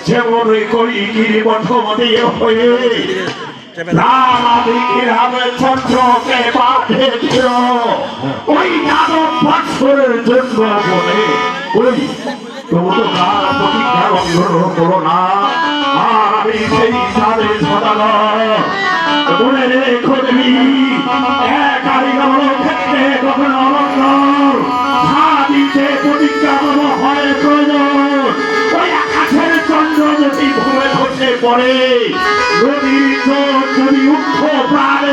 যেমন ওই কৈকির মঠম দিয়ে হয়ে চন্দ্রকে পাঠিয়েছিল ওই যাদব বৎসরের জন্য বলে ওই তোমরা তার প্রতিজ্ঞা লঙ্ঘন করো না। আর আমি সেই সাথে সদাল বলে রেখো দেবী এক ক্ষেত্রে কখনো অলঙ্কার দিতে প্রতিজ্ঞা হয় প্রয়োজন। ওই আকাশের চন্দ্র যদি ভূমে ধরতে পড়ে নদীর যদি উঠো প্রাণে